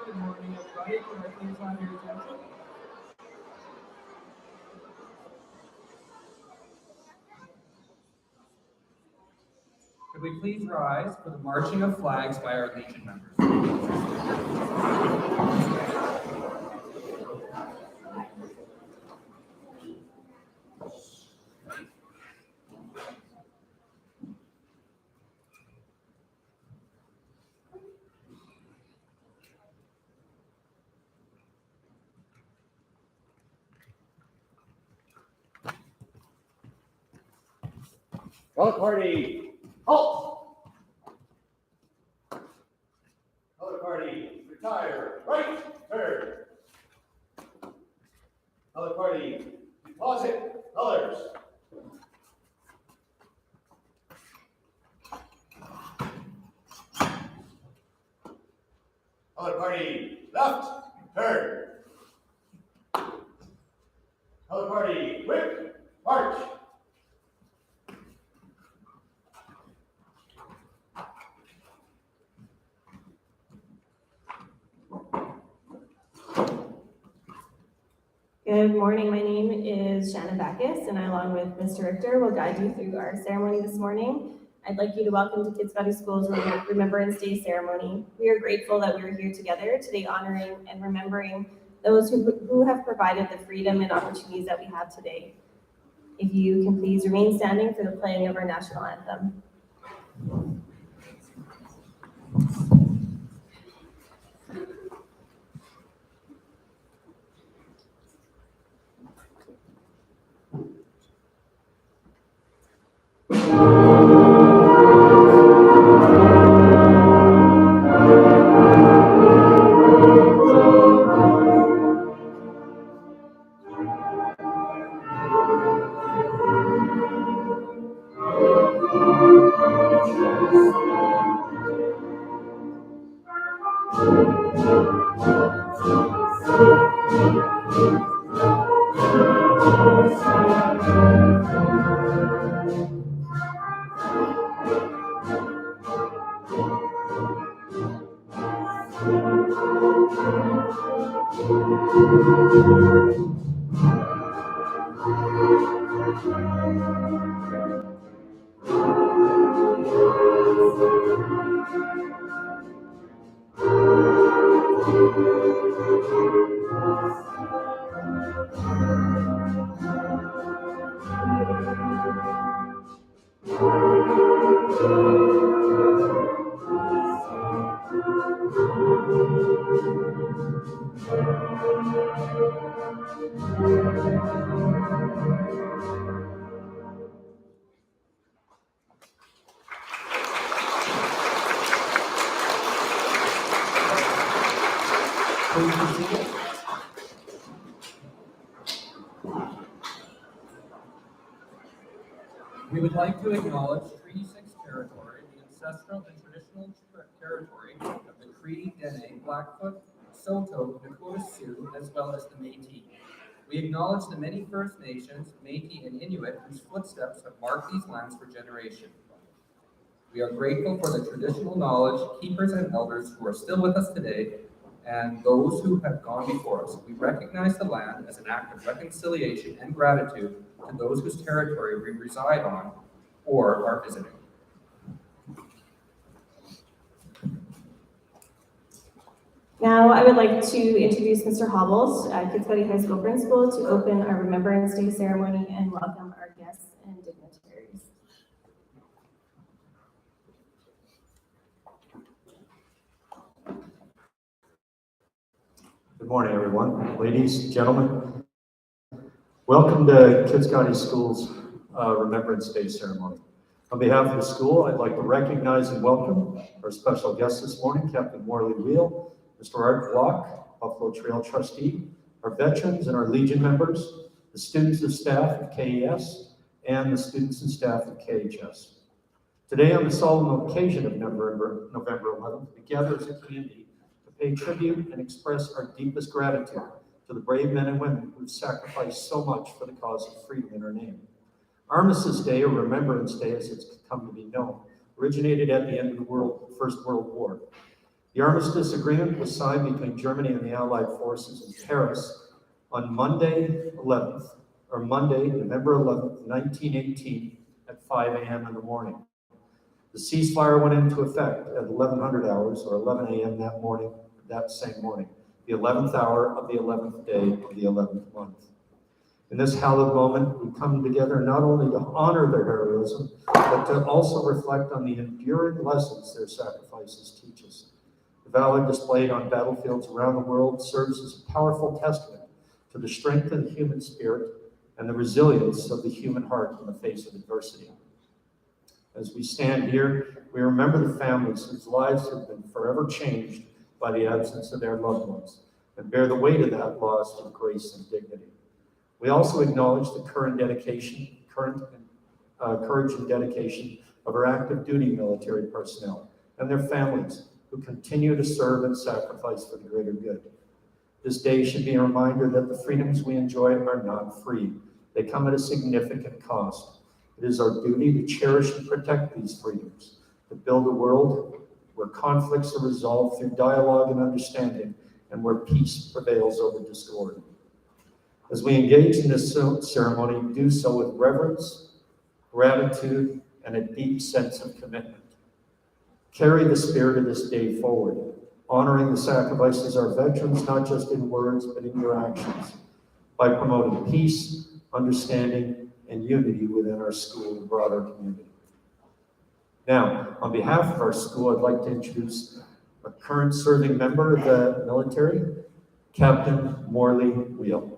Good morning, everybody. Can I please have your attention? Could we please rise for the marching of flags by our Legion members? Color party, halt! Color party, retire, right, turn. Color party, deposit colors. Color party, left, turn. Color party, whip, march. Good morning, my name is Shannon Backus, and I, along with Mr. Richter, will guide you through our ceremony this morning. I'd like you to welcome to Kids Valley School's Remembrance Day Ceremony. We are grateful that we are here together today, honoring and remembering those who have provided the freedom and opportunities that we have today. If you can please remain standing for the playing of our national anthem. We would like to acknowledge Treaty 6 territory, the ancestral and traditional territory of the Cree, Dene, Blackfoot, Saulteaux, Dakota Sioux, as well as the Métis. We acknowledge the many First Nations, Métis, and Inuit whose footsteps have marked these lands for generations. We are grateful for the traditional knowledge, keepers, and elders who are still with us today, and those who have gone before us. We recognize the land as an act of reconciliation and gratitude to those whose territory we reside on or are visiting. Now, I would like to introduce Mr. Hobbles, Kids Buddy High School Principal, to open our Remembrance Day ceremony and welcome our guests and dignitaries. Good morning, everyone. Ladies, gentlemen, welcome to Kids County Schools Remembrance Day Ceremony. On behalf of the school, I'd like to recognize and welcome our special guest this morning, Captain Morley Wheel, Mr. Art Block, Buffalo Trail Trustee, our veterans and our Legion members, the students and staff of KES, and the students and staff of KHS. Today, on the solemn occasion of November 11th, we gather as a community to pay tribute and express our deepest gratitude to the brave men and women who have sacrificed so much for the cause of freedom in our name. Armistice Day, or Remembrance Day as it's come to be known, originated at the end of the First World War. The Armistice Agreement was signed between Germany and the Allied forces in Paris on Monday, November 11th, 1918 at 5 a.m. in the morning. The ceasefire went into effect at 1100 hours or 11 a.m. that same morning, the 11th hour of the 11th day of the 11th month. In this hallowed moment, we come together not only to honor their heroism, but to also reflect on the enduring lessons their sacrifices teach us. The valor displayed on battlefields around the world serves as a powerful testament to the strength of the human spirit and the resilience of the human heart in the face of adversity. As we stand here, we remember the families whose lives have been forever changed by the absence of their loved ones and bear the weight of that loss with grace and dignity. We also acknowledge the courage and dedication of our active duty military personnel and their families who continue to serve and sacrifice for the greater good. This day should be a reminder that the freedoms we enjoy are not free. They come at a significant cost. It is our duty to cherish and protect these freedoms, to build a world where conflicts are resolved through dialogue and understanding and where peace prevails over discord. As we engage in this ceremony, do so with reverence, gratitude, and a deep sense of commitment. Carry the spirit of this day forward, honoring the sacrifices of our veterans, not just in words, but in your actions, by promoting peace, understanding, and unity within our school and broader community. Now, on behalf of our school, I'd like to introduce a current serving member of the military, Captain Morley Wheel.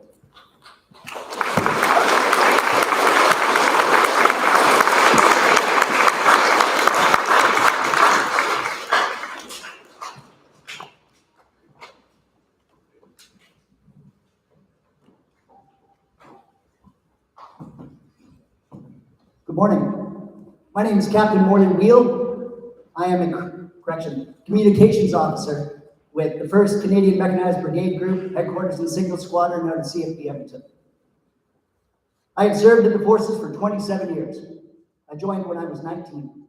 Good morning. My name is Captain Morley Wheel. I am a communications officer with the 1st Canadian Mechanized Brigade Group, headquarters in Signal Squadron out of CFB Edmonton. I have served in the forces for 27 years. I joined when I was 19.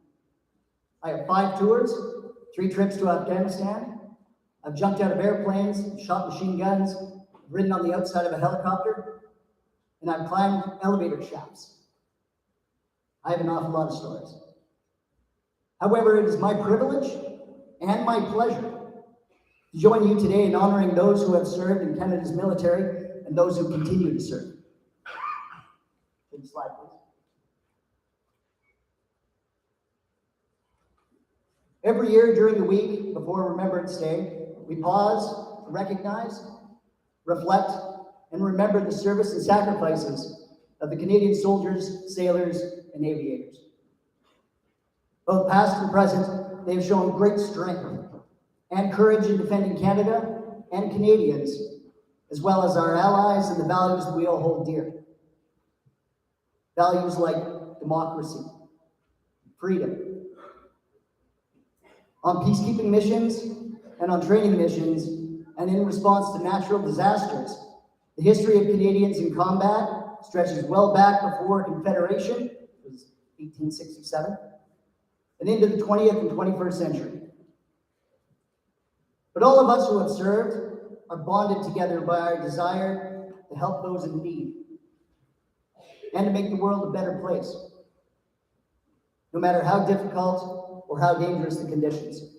I have 5 tours, 3 trips to Afghanistan. I've jumped out of airplanes, shot machine guns, ridden on the outside of a helicopter, and I've climbed elevator shafts. I have an awful lot of stories. However, it is my privilege and my pleasure to join you today in honoring those who have served in Canada's military and those who continue to serve. Next slide, please. Every year during the week before Remembrance Day, we pause to recognize, reflect, and remember the service and sacrifices of the Canadian soldiers, sailors, and aviators. Both past and present, they have shown great strength and courage in defending Canada and Canadians as well as our allies and the values that we all hold dear. Values like democracy, freedom. On peacekeeping missions and on training missions and in response to natural disasters, the history of Canadians in combat stretches well back before Confederation, it was 1867, and into the 20th and 21st century. But all of us who have served are bonded together by our desire to help those in need and to make the world a better place, no matter how difficult or how dangerous the conditions.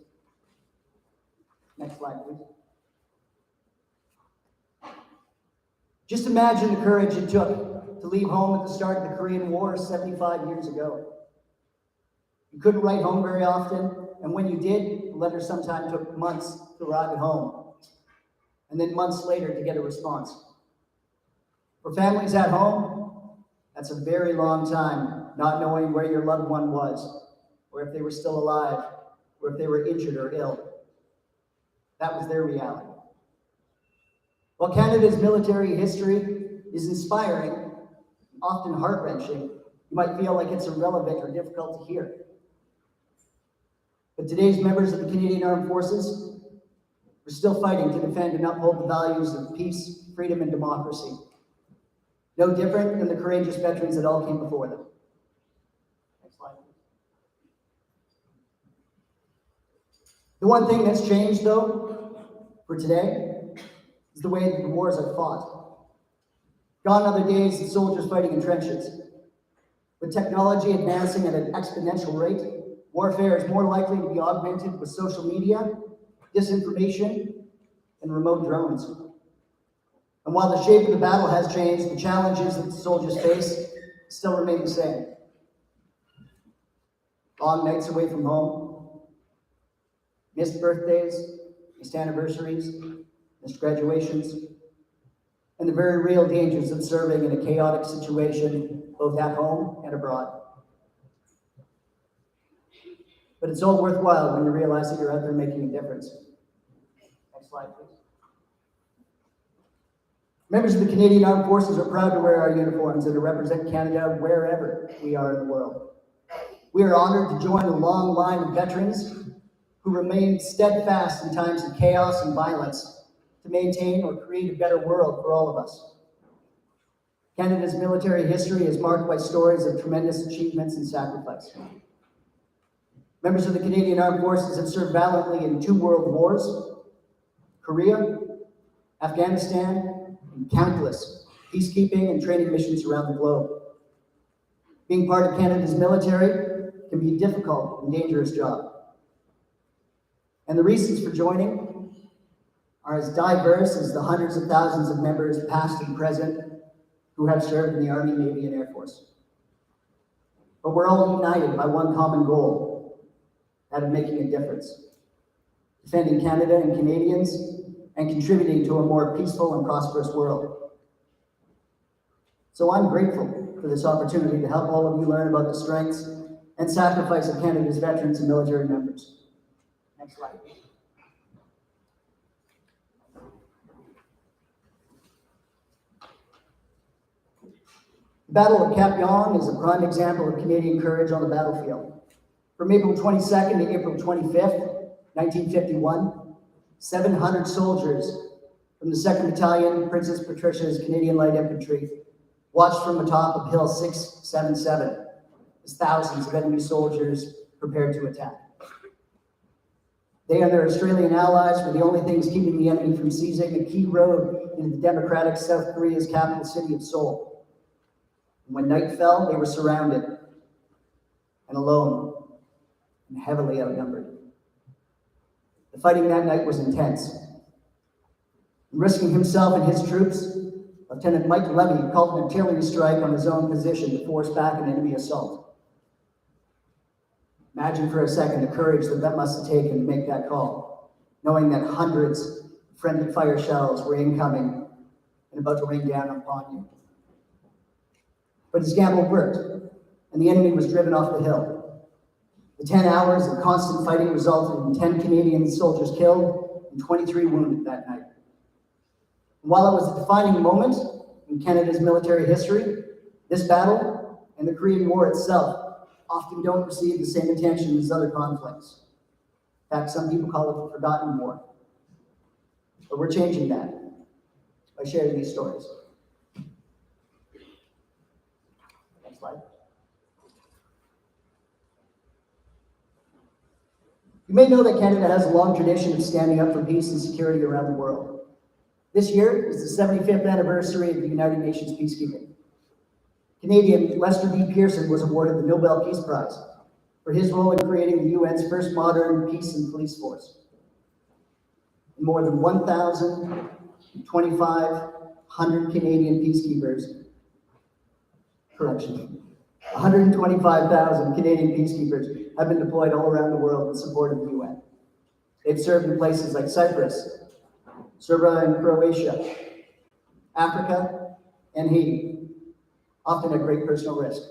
Next slide, please. Just imagine the courage it took to leave home at the start of the Korean War 75 years ago. You couldn't write home very often, and when you did, the letter sometimes took months to arrive at home, and then months later to get a response. For families at home, that's a very long time, not knowing where your loved one was, or if they were still alive, or if they were injured or ill. That was their reality. While Canada's military history is inspiring, often heart-wrenching, you might feel like it's irrelevant or difficult to hear. But today's members of the Canadian Armed Forces are still fighting to defend and uphold the values of peace, freedom, and democracy. No different than the courageous veterans that all came before them. Next slide. The one thing that's changed, though, for today, is the way that the wars are fought. Gone are the days of soldiers fighting in trenches. With technology advancing at an exponential rate, warfare is more likely to be augmented with social media, disinformation, and remote drones. And while the shape of the battle has changed, the challenges that the soldiers face still remain the same. Long nights away from home, missed birthdays, missed anniversaries, missed graduations, and the very real dangers of serving in a chaotic situation, both at home and abroad. But it's all worthwhile when you realize that you're out there making a difference. Next slide, please. Members of the Canadian Armed Forces are proud to wear our uniforms and to represent Canada wherever we are in the world. We are honored to join a long line of veterans who remain steadfast in times of chaos and violence to maintain or create a better world for all of us. Canada's military history is marked by stories of tremendous achievements and sacrifice. Members of the Canadian Armed Forces have served valiantly in 2 world wars, Korea, Afghanistan, and countless peacekeeping and training missions around the globe. Being part of Canada's military can be a difficult and dangerous job. And the reasons for joining are as diverse as the hundreds of thousands of members, past and present, who have served in the Army, Navy, and Air Force. But we're all united by one common goal, that of making a difference, defending Canada and Canadians, and contributing to a more peaceful and prosperous world. So I'm grateful for this opportunity to help all of you learn about the strengths and sacrifice of Canada's veterans and military members. Next slide. The Battle of Cap Yon is a prime example of Canadian courage on the battlefield. From April 22nd to April 25th, 1951, 700 soldiers from the 2nd Battalion, Princess Patricia's Canadian Light Infantry, watched from the top of Hill 677 as thousands of enemy soldiers prepared to attack. They and their Australian allies were the only things keeping the enemy from seizing a key road into the democratic South Korea's capital city of Seoul. And when night fell, they were surrounded and alone and heavily outnumbered. The fighting that night was intense. Risking himself and his troops, Lieutenant Mike Levy called an artillery strike on his own position to force back an enemy assault. Imagine for a second the courage that must have taken to make that call, knowing that hundreds of friendly fire shells were incoming and about to rain down upon you. But his gamble worked, and the enemy was driven off the hill. The 10 hours of constant fighting resulted in 10 Canadian soldiers killed and 23 wounded that night. While it was a defining moment in Canada's military history, this battle and the Korean War itself often don't receive the same attention as other conflicts. In fact, some people call it the forgotten war. But we're changing that by sharing these stories. Next slide. You may know that Canada has a long tradition of standing up for peace and security around the world. This year is the 75th anniversary of the United Nations peacekeeping. Canadian Lester B. Pearson was awarded the Nobel Peace Prize for his role in creating the UN's first modern peace and police force. And more than 1,250 Canadian peacekeepers, 125,000 Canadian peacekeepers have been deployed all around the world in support of the UN. They've served in places like Cyprus, Serbia and Croatia, Africa, and Haiti, often at great personal risk.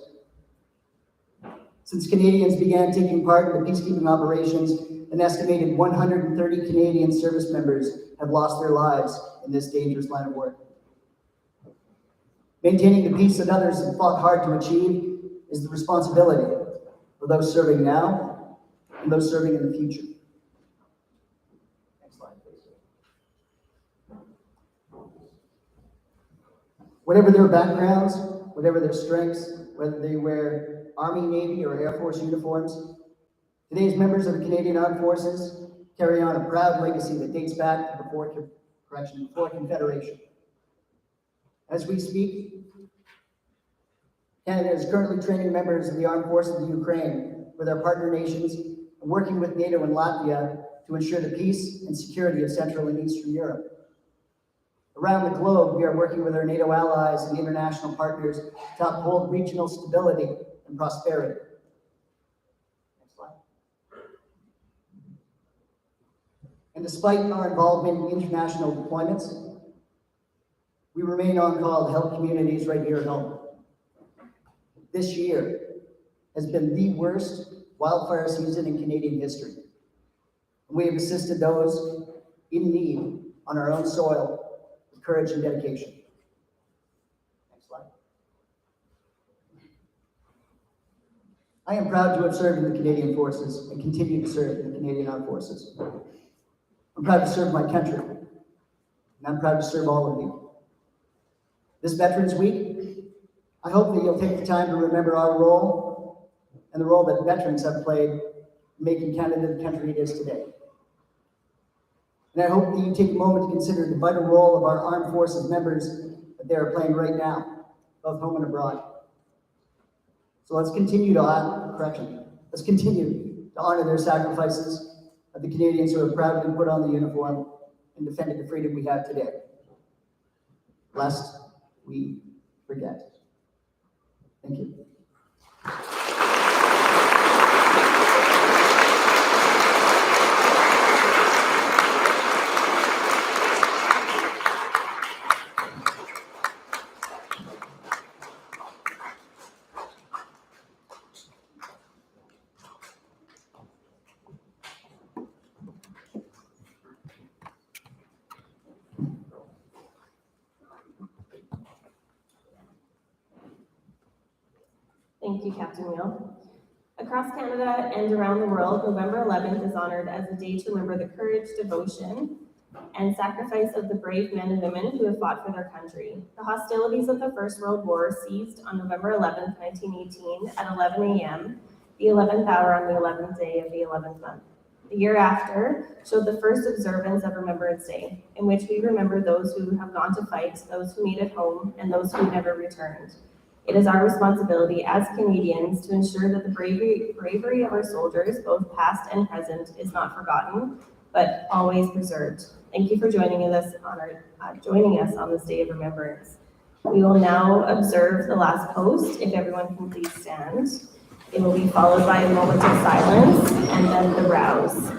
Since Canadians began taking part in the peacekeeping operations, an estimated 130 Canadian service members have lost their lives in this dangerous line of work. Maintaining the peace that others have fought hard to achieve is the responsibility for those serving now and those serving in the future. Next slide, please. Whatever their backgrounds, whatever their strengths, whether they wear Army, Navy, or Air Force uniforms, today's members of the Canadian Armed Forces carry on a proud legacy that dates back to before Confederation. As we speak, Canada is currently training members of the Armed Forces of Ukraine with our partner nations and working with NATO and Latvia to ensure the peace and security of Central and Eastern Europe. Around the globe, we are working with our NATO allies and international partners to uphold regional stability and prosperity. Next slide. And despite our involvement in international deployments, we remain on call to help communities right here at home. This year has been the worst wildfire season in Canadian history. And we have assisted those in need on our own soil with courage and dedication. Next slide. I am proud to have served in the Canadian Forces and continue to serve in the Canadian Armed Forces. I'm proud to serve my country, and I'm proud to serve all of you. This Veterans Week, I hope that you'll take the time to remember our role and the role that veterans have played in making Canada the country it is today. And I hope that you take a moment to consider the vital role of our armed forces members that they are playing right now, both home and abroad. So let's continue to honor their sacrifices of the Canadians who have proudly put on the uniform and defended the freedom we have today, lest we forget. Thank you. Thank you, Captain Wheel. Across Canada and around the world, November 11th is honored as a day to remember the courage, devotion, and sacrifice of the brave men and women who have fought for their country. The hostilities of the First World War ceased on November 11th, 1918 at 11 a.m., the 11th hour on the 11th day of the 11th month. The year after showed the first observance of Remembrance Day, in which we remember those who have gone to fight, those who made it home, and those who never returned. It is our responsibility as Canadians to ensure that the bravery of our soldiers, both past and present, is not forgotten, but always preserved. Thank you for joining us on this day of remembrance. We will now observe the last post. If everyone can please stand. It will be followed by a moment of silence and then the rouse.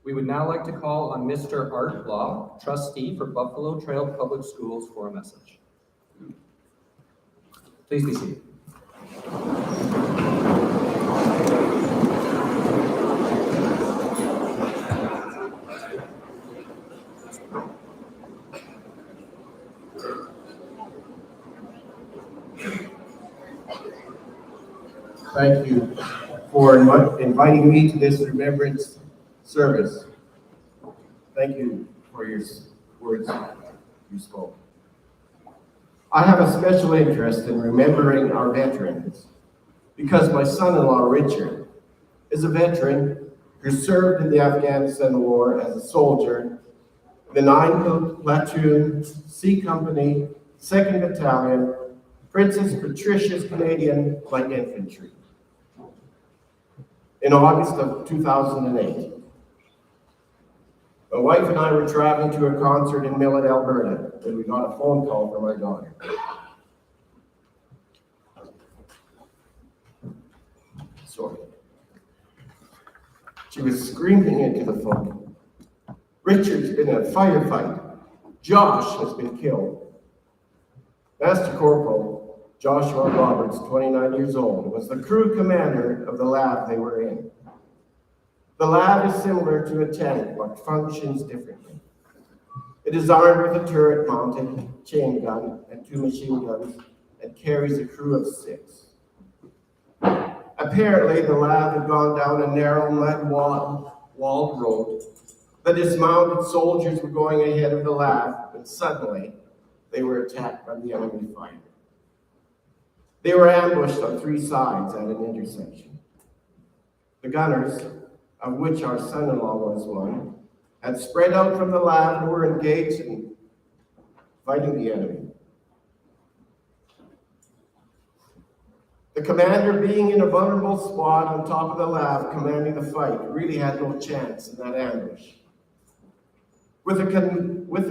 We would now like to call on Mr. Art Law, trustee for Buffalo Trail Public Schools, for a message. Please be seated. Thank you for inviting me to this remembrance service. Thank you for your words you spoke. I have a special interest in remembering our veterans because my son-in-law, Richard, is a veteran who served in the Afghanistan War as a soldier in the 9th Platoon, C Company, 2nd Battalion, Princess Patricia's Canadian Light Infantry. In August of 2008. My wife and I were traveling to a concert in Millet, Alberta, when we got a phone call from our daughter. Sorry. She was screaming into the phone. Richard's been in a firefight. Josh has been killed. Master Corporal Joshua Roberts, 29 years old, was the crew commander of the lab they were in. The lab is similar to a tank, but functions differently. It is armed with a turret-mounted chain gun and 2 machine guns and carries a crew of 6. Apparently, the lab had gone down a narrow mud-walled road. The dismounted soldiers were going ahead of the lab, and suddenly, they were attacked by the enemy fire. They were ambushed on 3 sides at an intersection. The gunners, of which our son-in-law was one, had spread out from the lab and were engaged in fighting the enemy. The commander, being in a vulnerable spot on top of the lab commanding the fight, really had no chance in that ambush. With the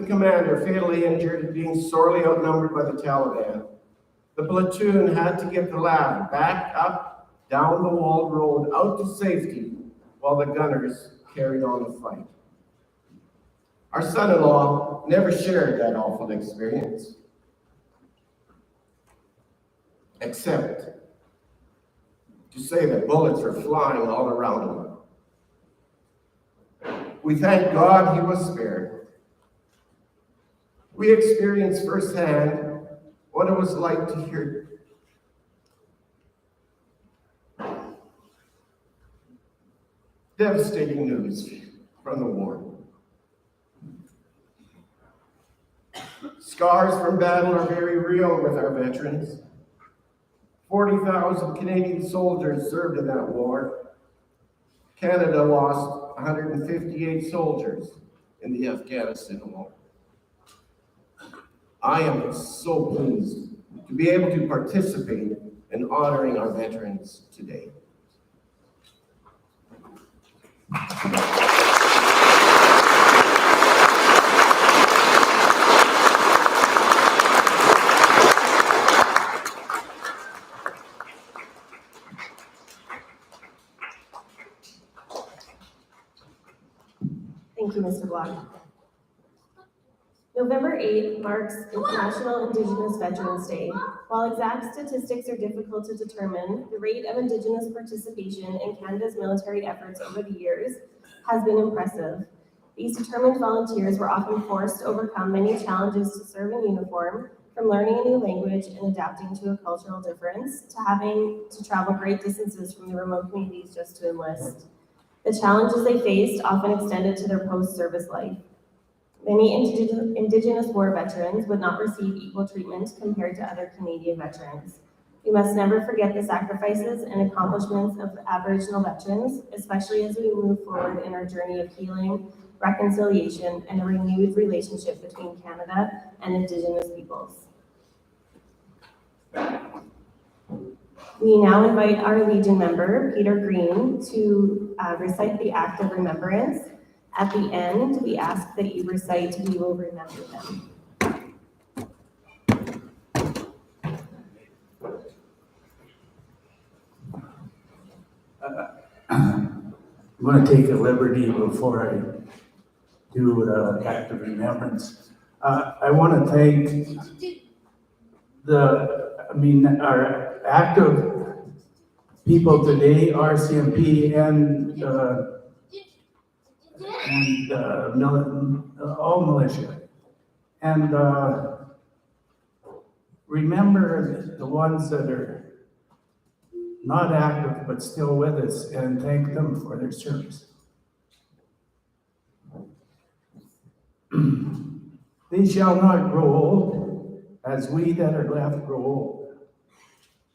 commander fatally injured and being sorely outnumbered by the Taliban, the platoon had to get the lab back up, down the walled road, out to safety, while the gunners carried on the fight. Our son-in-law never shared that awful experience, except to say that bullets were flying all around him. We thank God he was spared. We experienced firsthand what it was like to hear devastating news from the war. Scars from battle are very real with our veterans. 40,000 Canadian soldiers served in that war. Canada lost 158 soldiers in the Afghanistan war. I am so pleased to be able to participate in honoring our veterans today. Thank you, Mr. Block. November 8th marks International Indigenous Veterans Day. While exact statistics are difficult to determine, the rate of Indigenous participation in Canada's military efforts over the years has been impressive. These determined volunteers were often forced to overcome many challenges to serve in uniform, from learning a new language and adapting to a cultural difference, to having to travel great distances from the remote communities just to enlist. The challenges they faced often extended to their post-service life. Many Indigenous war veterans would not receive equal treatment compared to other Canadian veterans. We must never forget the sacrifices and accomplishments of Aboriginal veterans, especially as we move forward in our journey of healing, reconciliation, and a renewed relationship between Canada and Indigenous peoples. We now invite our Legion member, Peter Green, to recite the Act of Remembrance. At the end, we ask that you recite, "We will remember them." I'm going to take a liberty before I do an act of remembrance. I want to thank our active people today, RCMP all militia. And remember the ones that are not active but still with us, and thank them for their service. They shall not grow old, as we that are left grow old.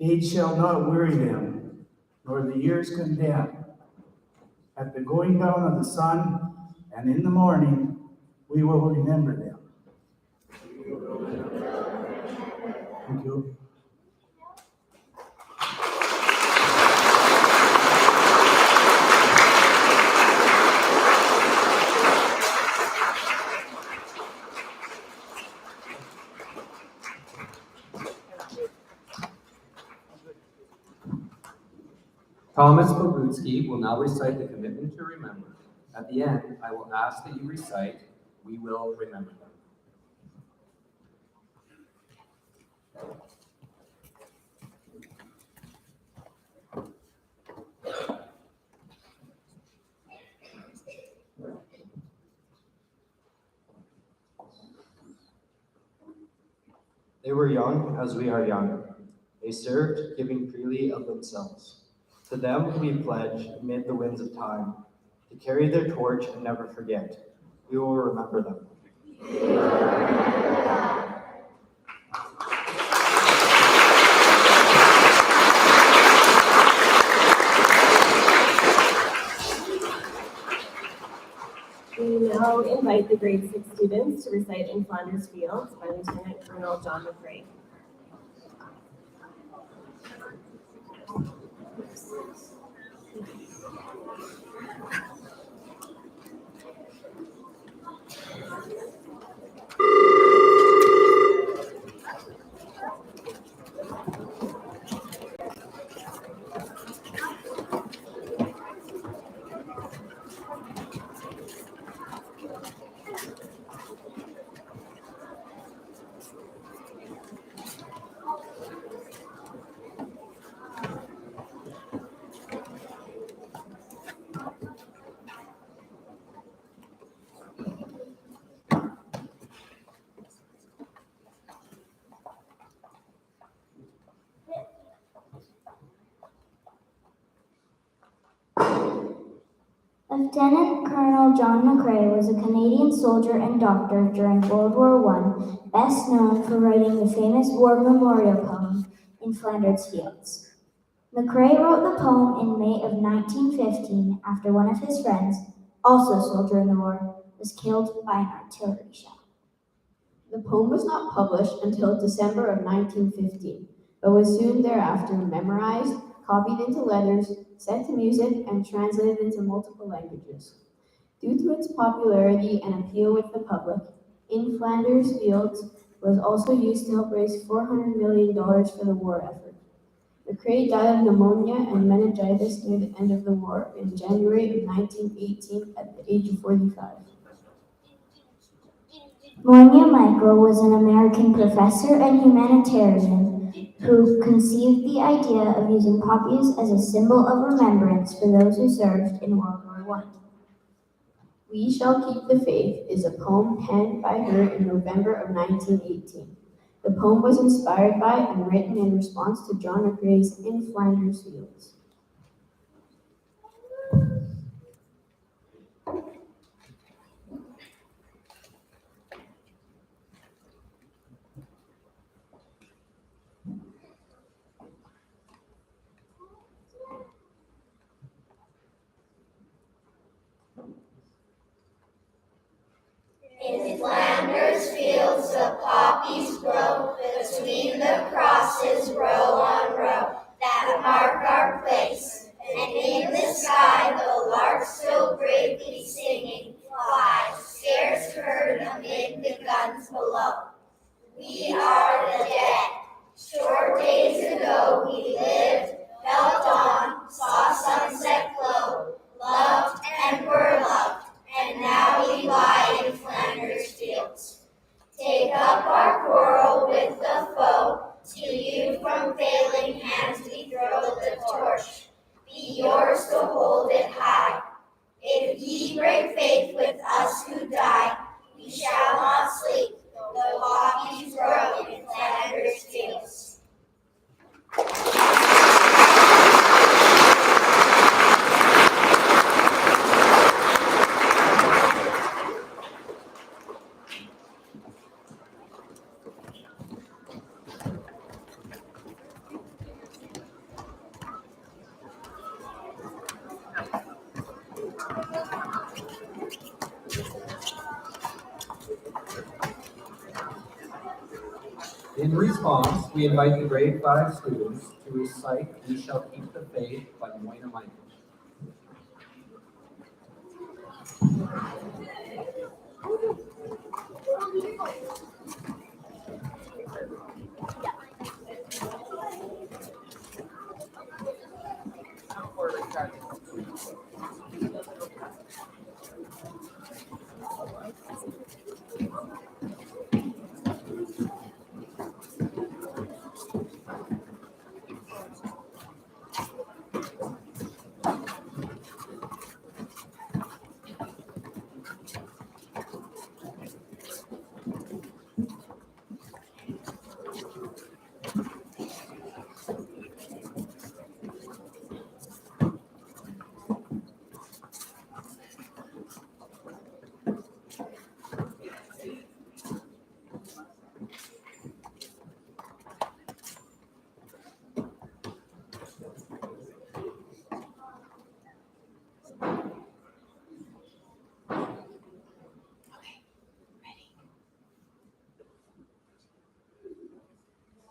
Age shall not weary them, nor the years condemn. At the going down of the sun, and in the morning, we will remember them. Thank you. Thomas Bogutsky will now recite the commitment to remember. At the end, I will ask that you recite, "We will remember them." They were young as we are young. They served, giving freely of themselves. To them we pledge, amid the winds of time, to carry their torch and never forget. We will remember them. We now invite the grade 6 students to recite In Flanders Fields by Lieutenant Colonel John McCrae. Lieutenant Colonel John McCrae was a Canadian soldier and doctor during World War I, best known for writing the famous war memorial poem, In Flanders Fields. McCrae wrote the poem in May of 1915 after one of his friends, also a soldier in the war, was killed by an artillery shell. The poem was not published until December of 1915, but was soon thereafter memorized, copied into letters, set to music, and translated into multiple languages. Due to its popularity and appeal with the public, In Flanders Fields was also used to help raise $400 million for the war effort. McCrae died of pneumonia and meningitis near the end of the war in January of 1918 at the age of 45. Monia Michael was an American professor and humanitarian who conceived the idea of using poppies as a symbol of remembrance for those who served in World War I. We Shall Keep the Faith is a poem penned by her in November of 1918. The poem was inspired by and written in response to John McCrae's In Flanders Fields. In Flanders fields the poppies grow, between the crosses row on row, that mark our place. And in the sky the larks so bravely singing fly, scarce heard amid the guns below. We are the dead. Short days ago we lived, felt on, saw sunset glow, loved break faith with us who die. We shall not sleep, though poppies grow in Flanders fields. In response, we invite the grade 5 students to recite "We Shall Keep the Faith" by Moina Michael.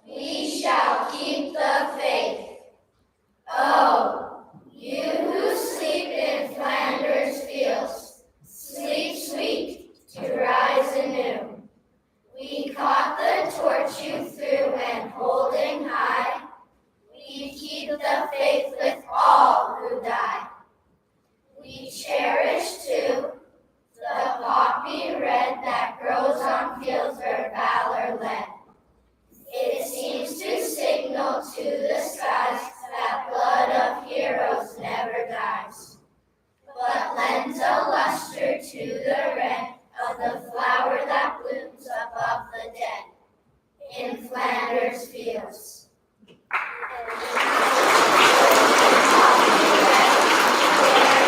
We shall keep the faith. Oh, you who sleep in Flanders fields, sleep sweet to rise anew. We caught the torch you threw and holding high, we keep the faith with all who die. We cherish too the poppy red that grows on fields where valor led. It seems to signal to the skies that blood of heroes never dies, but lends a luster to the red of the flower that blooms above the dead in Flanders fields. There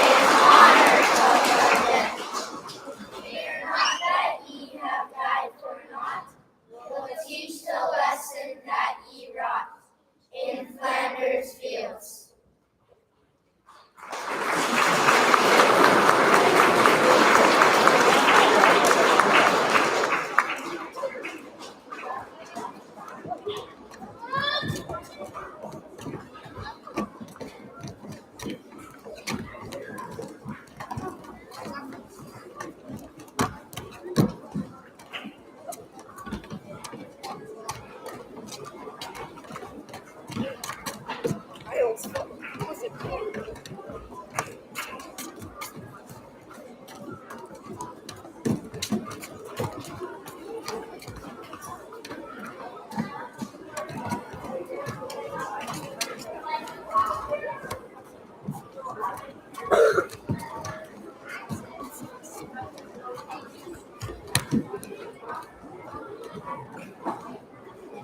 is honor of the dead. Fear not that ye have died for naught. We'll teach the lesson that ye wrought in Flanders fields.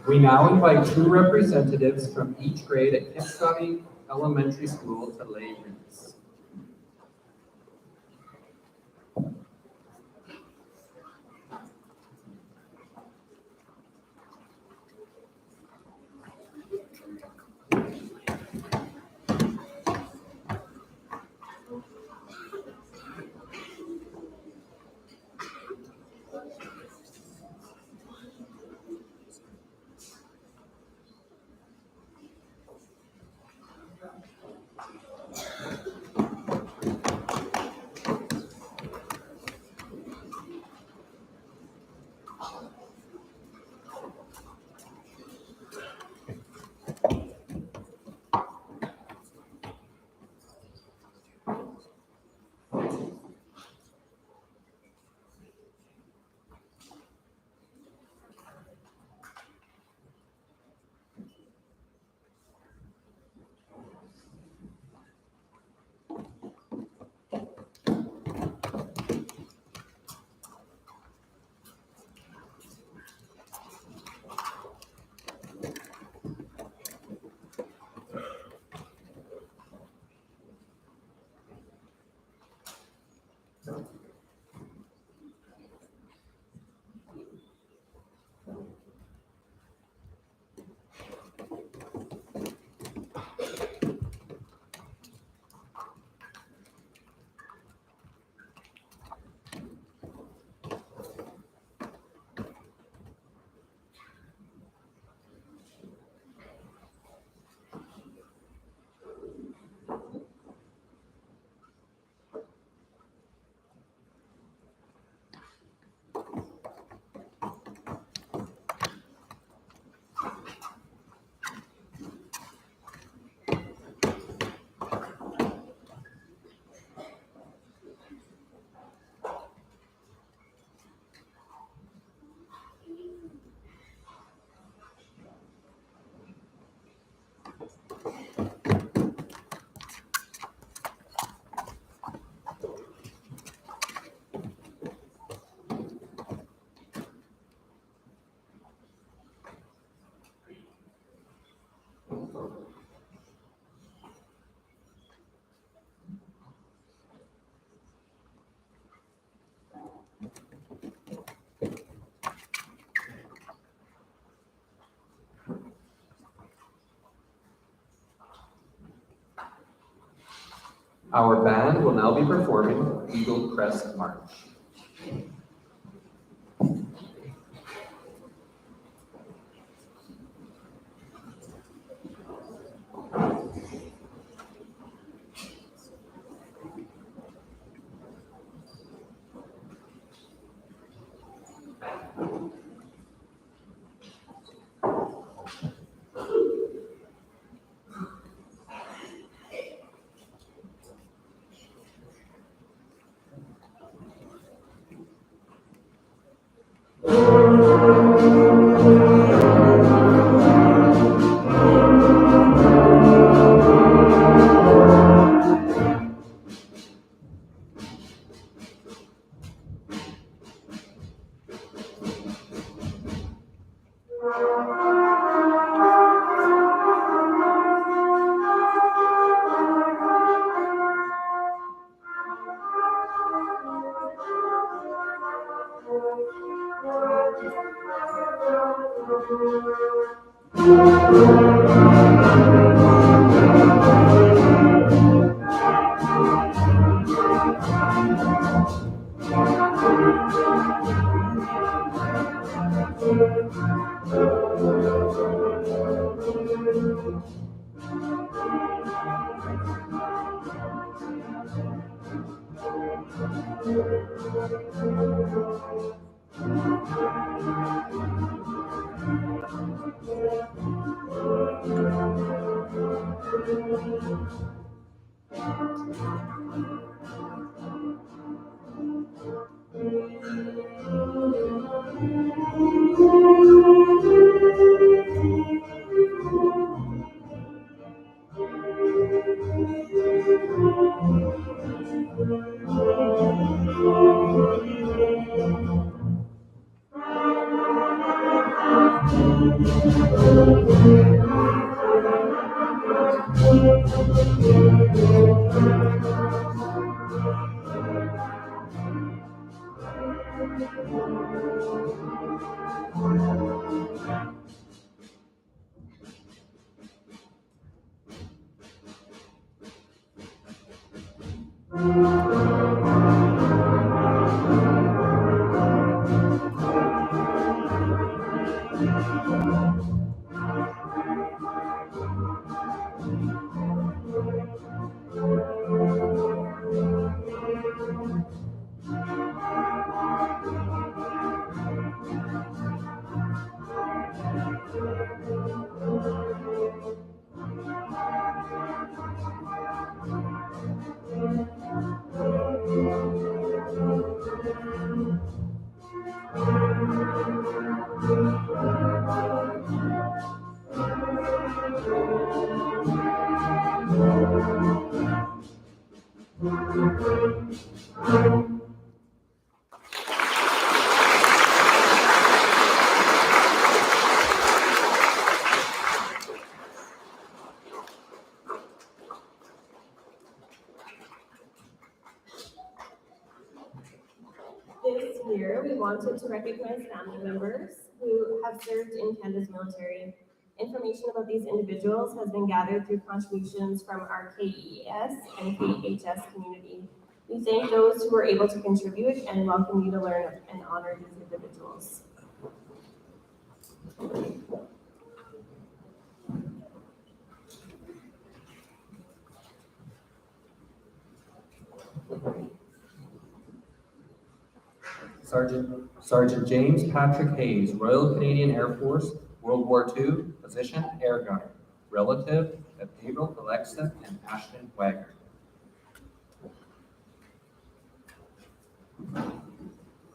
We now invite 2 representatives from each grade at KES Elementary School to lay wreaths. Our band will now be performing Eagle Crest March. year, we wanted to recognize family members who have served in Canada's military. Information about these individuals has been gathered through contributions from our KES and KHS community. We thank those who were able to contribute and welcome you to learn and honor these individuals. Sergeant James Patrick Hayes, Royal Canadian Air Force, World War II, position air gunner, relative of April Alexa and Ashton Wagner.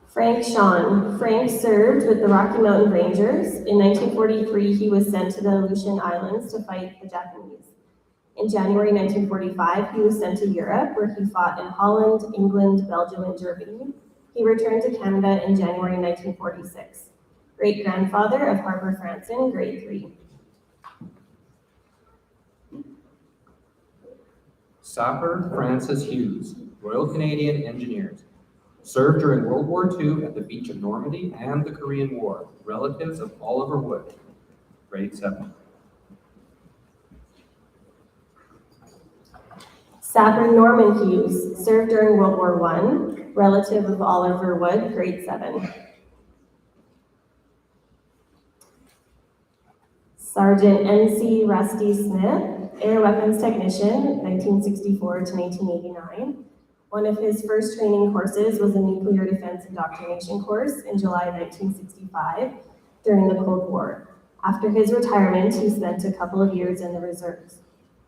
Frank Shawn. Frank served with the Rocky Mountain Rangers. In 1943, he was sent to the Aleutian Islands to fight the Japanese. In January 1945, he was sent to Europe, where he fought in Holland, England, Belgium, and Germany. He returned to Canada in January 1946. Great-grandfather of Harper Franson, grade 3. Sapper Francis Hughes, Royal Canadian Engineers. Served during World War II at the beach of Normandy and the Korean War. Relatives of Oliver Wood, grade 7. Sapper Norman Hughes, served during World War I, relative of Oliver Wood, grade 7. Sergeant N.C. Rusty Smith, Air Weapons Technician, 1964 to 1989. One of his first training courses was a nuclear defense indoctrination course in July 1965 during the Cold War. After his retirement, he spent a couple of years in the reserves.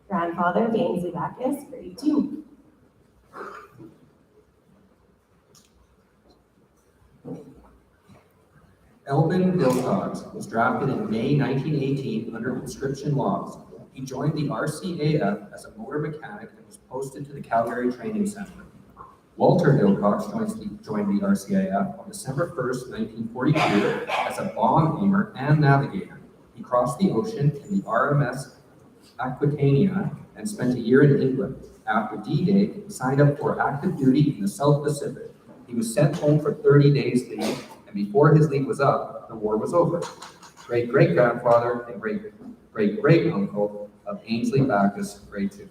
Grandfather, Ainsley Backus, grade 2. Elvin Wilcox was drafted in May 1918 under conscription laws. He joined the RCAF as a motor mechanic and was posted to the Calgary Training Center. Walter Wilcox joined the RCAF on December 1st, 1942 as a bomb aimer and navigator. He crossed the ocean in the RMS Aquitania and spent a year in England. After D-Day, he signed up for active duty in the South Pacific. He was sent home for 30 days leave, and before his leave was up, the war was over. Great-great-grandfather and great-great-great-uncle of Ainsley Backus, grade 2.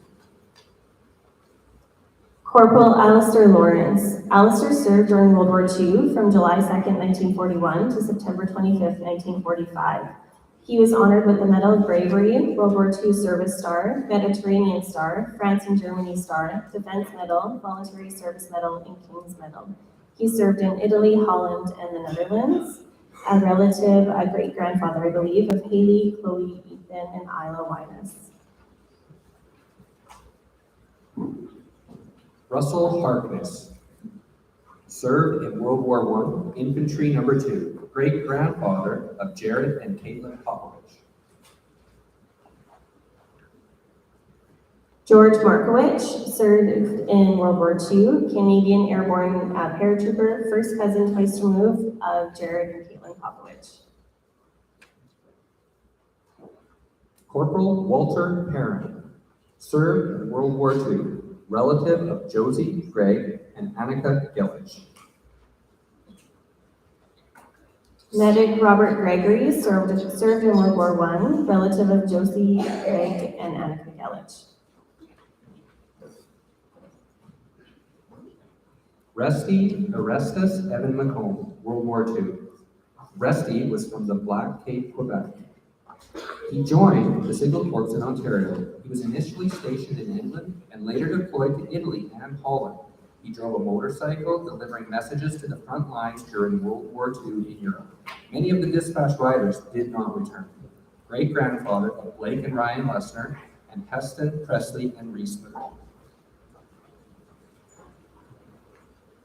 Corporal Alistair Lawrence. Alistair served during World War II from July 2nd, 1941 to September 25th, 1945. He was honored with the Medal of Bravery, World War II Service Star, Mediterranean Star, France and Germany Star, Defense Medal, Voluntary Service Medal, and King's Medal. He served in Italy, Holland, and the Netherlands. A relative, a great-grandfather, I believe, of Haley, Chloe, Ethan, and Isla Winus. Russell Harkness served in World War I, Infantry Number 2, great-grandfather of Jared and Caitlin Popovich. George Markowitz served in World War II, Canadian Airborne paratrooper, first cousin twice removed of Jared and Caitlin Popovich. Corporal Walter Perrin served in World War II, relative of Josie, Greg, and Annika Gillich. Medic Robert Gregory served in World War I, relative of Josie, Greg, and Annika Gillich. Orestes Evan McComb, World War II. Resty was from the Black Cape, Quebec. He joined the Signal Corps in Ontario. He was initially stationed in England and later deployed to Italy and Holland. He drove a motorcycle, delivering messages to the front lines during World War II in Europe. Many of the dispatch riders did not return. Great-grandfather of Blake and Ryan Lessner, and Heston, Presley, and Reese McComb.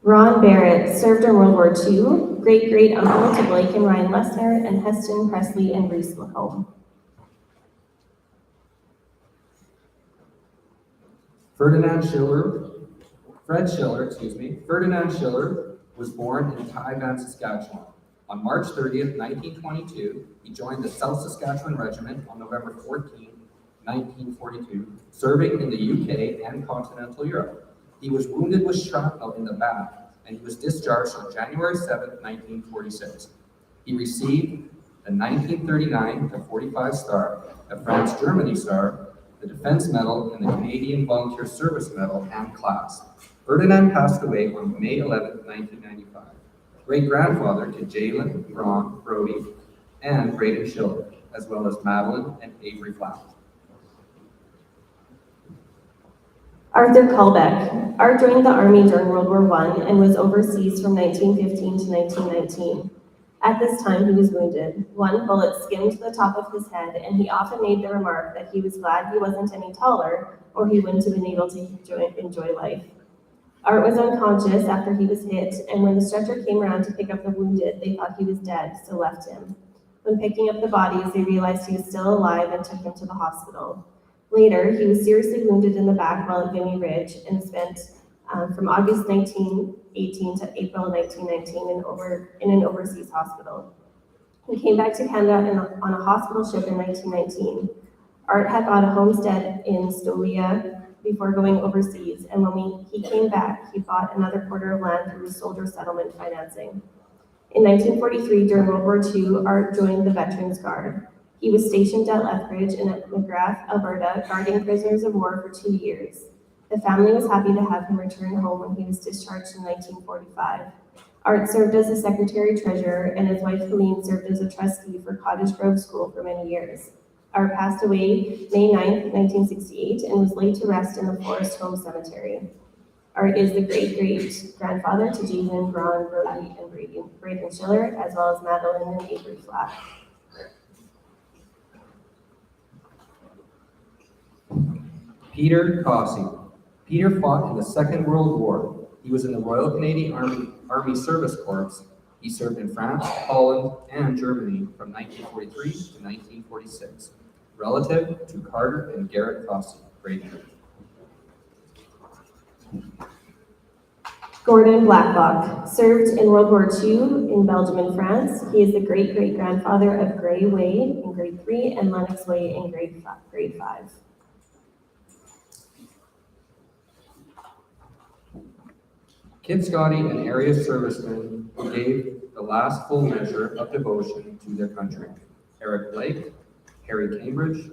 Ron Barrett served in World War II, great-great-uncle to Blake and Ryan Lessner, and Heston, Presley, and Reese McComb. Ferdinand Schiller was born in Tyvan, Saskatchewan. On March 30th, 1922, he joined the South Saskatchewan Regiment on November 14, 1942, serving in the UK and continental Europe. He was wounded with shrapnel in the back and he was discharged on January 7th, 1946. He received the 1939-45 Star, the France-Germany Star, the Defense Medal, and the Canadian Volunteer Service Medal and class. Ferdinand passed away on May 11th, 1995. Great-grandfather to Jalen, Ron, Brody, and Braden Schiller, as well as Madeline and Avery Flatt. Arthur Kalbeck. Art joined the Army during World War I and was overseas from 1915 to 1919. At this time, he was wounded. One bullet skimmed the top of his head, and he often made the remark that he was glad he wasn't any taller, or he wouldn't have been able to enjoy life. Art was unconscious after he was hit, and when the stretcher came around to pick up the wounded, they thought he was dead, so left him. When picking up the bodies, they realized he was still alive and took him to the hospital. Later, he was seriously wounded in the back while at Vimy Ridge and spent from August 1918 to April 1919 in an overseas hospital. He came back to Canada on a hospital ship in 1919. Art had bought a homestead in Stolia before going overseas, and when he came back, he bought another quarter of land through soldier settlement financing. In 1943, during World War II, Art joined the Veterans Guard. He was stationed at Lethbridge and at McGrath, Alberta, guarding prisoners of war for 2 years. The family was happy to have him return home when he was discharged in 1945. Art served as a secretary-treasurer, and his wife Helene served as a trustee for Cottage Grove School for many years. Art passed away May 9, 1968, and was laid to rest in the Forest Home Cemetery. Art is the great-great-grandfather to Jalen, Ron, Brody, and Braden Schiller, as well as Madeline and Avery Flatt. Peter Cossey. Peter fought in the Second World War. He was in the Royal Canadian Army Service Corps. He served in France, Holland, and Germany from 1943 to 1946. Relative to Carter and Garrett Cossey. Braden. Gordon Blacklock served in World War II in Belgium and France. He is the great-great-grandfather of Gray Way in grade 3 and Lennox Way in grade 5. Kid Scotty and area servicemen who gave the last full measure of devotion to their country. Eric Blake, Harry Cambridge,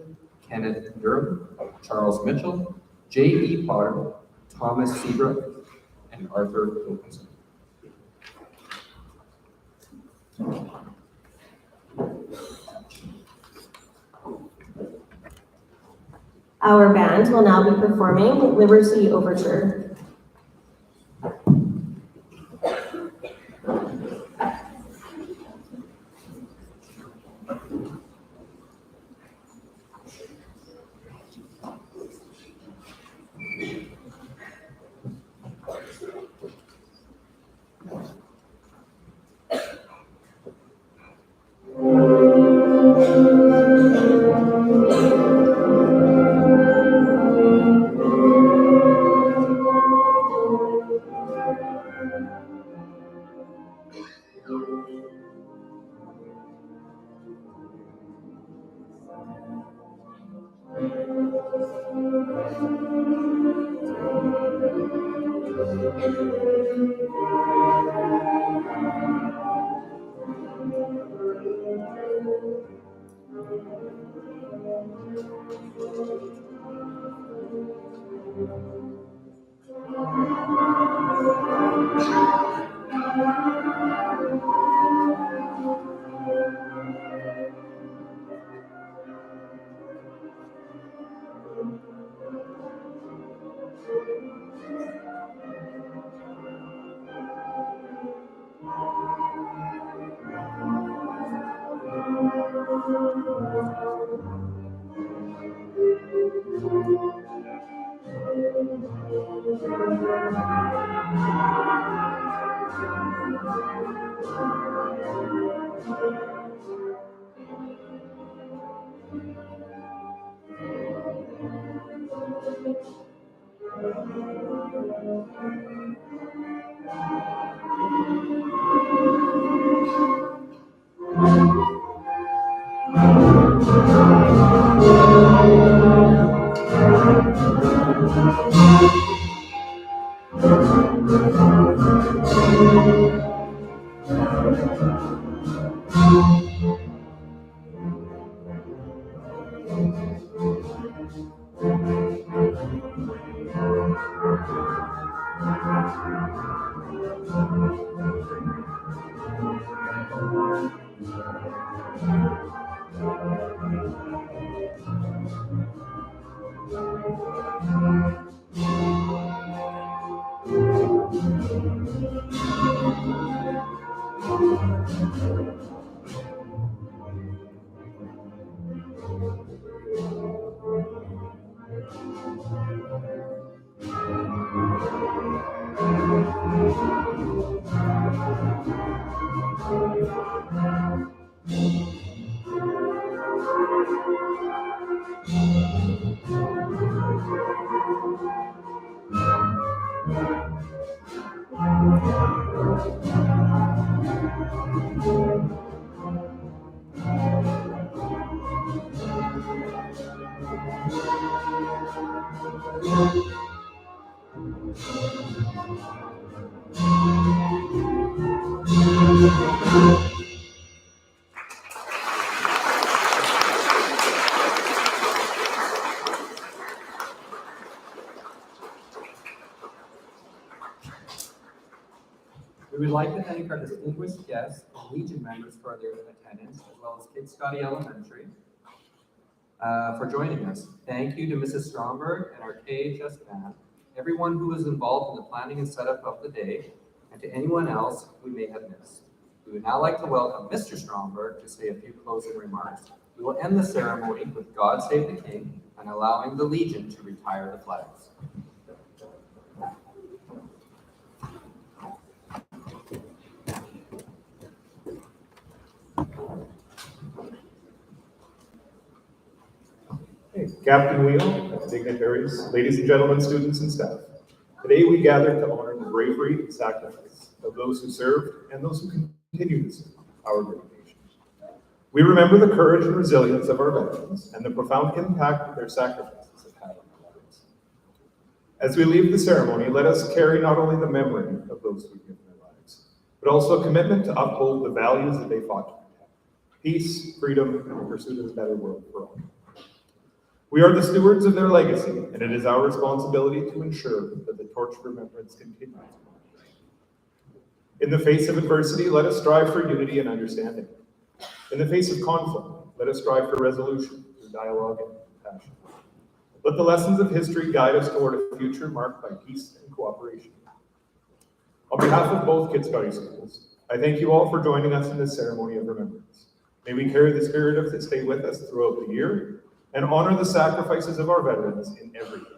Kenneth Durham, Charles Mitchell, J.E. Potter, Thomas Seabrook, and Arthur Wilkinson. Our band will now be performing Liberty Overture. We would like to thank our distinguished guests and Legion members for their attendance, as well as Kids Scotty Elementary for joining us. Thank you to Mrs. Stromberg and our KHS band, everyone who was involved in the planning and setup of the day, and to anyone else we may have missed. We would now like to welcome Mr. Stromberg to say a few closing remarks. We will end the ceremony with God Save the King and allowing the Legion to retire the flags. Hey, Captain Wheel, dignitaries, ladies and gentlemen, students and staff. Today we gather to honor the bravery and sacrifice of those who served and those who continue to serve our great nation. We remember the courage and resilience of our veterans and the profound impact that their sacrifices have had on our lives. As we leave the ceremony, let us carry not only the memory of those who have given their lives, but also a commitment to uphold the values that they fought to protect: peace, freedom, and the pursuit of a better world for all. We are the stewards of their legacy, and it is our responsibility to ensure that the torch of remembrance continues. In the face of adversity, let us strive for unity and understanding. In the face of conflict, let us strive for resolution through dialogue and compassion. Let the lessons of history guide us toward a future marked by peace and cooperation. On behalf of both Kids Scotty schools, I thank you all for joining us in this ceremony of remembrance. May we carry the spirit of this day with us throughout the year and honor the sacrifices of our veterans in everything.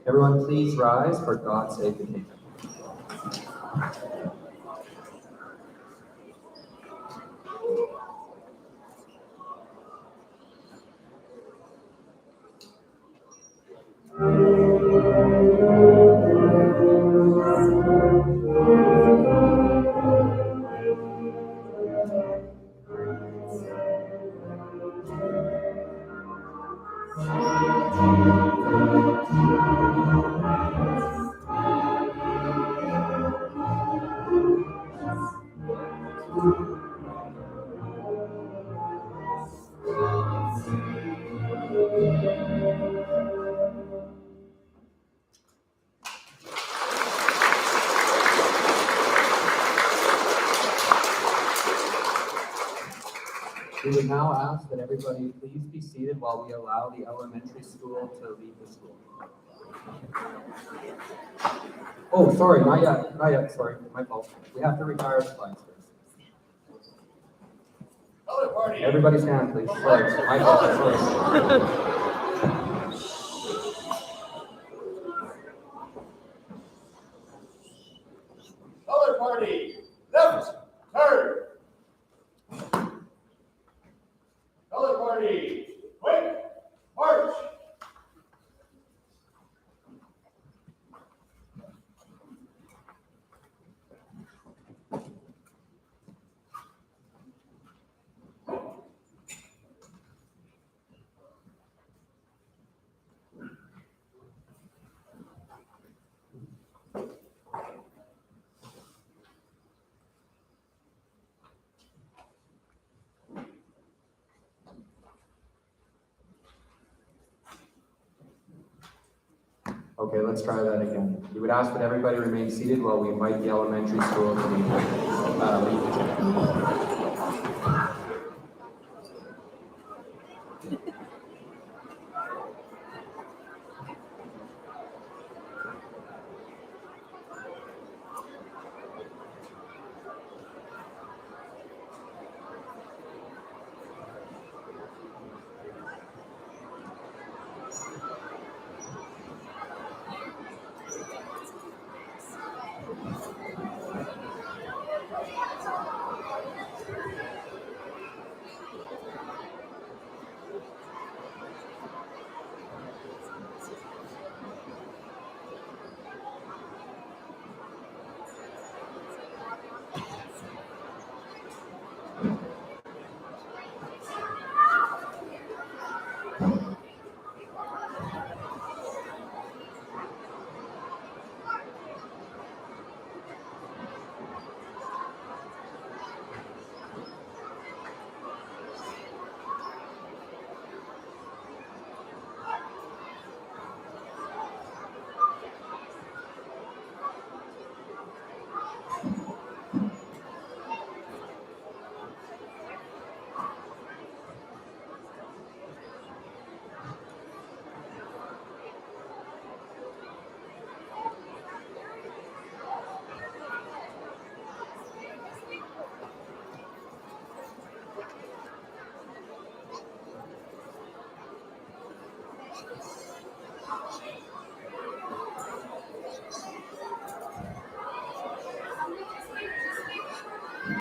Everyone please rise for God Save the King. We would now ask that everybody please be seated while we allow the elementary school to leave the school. Oh, sorry, not yet, sorry, my fault. We have to retire the flags first. Color party. Everybody stand, please. Sorry, my fault, sorry. Color party. Left, turn. Color party. Quick, march. Okay, let's try that again. We would ask that everybody remain seated while we invite the elementary school to lead the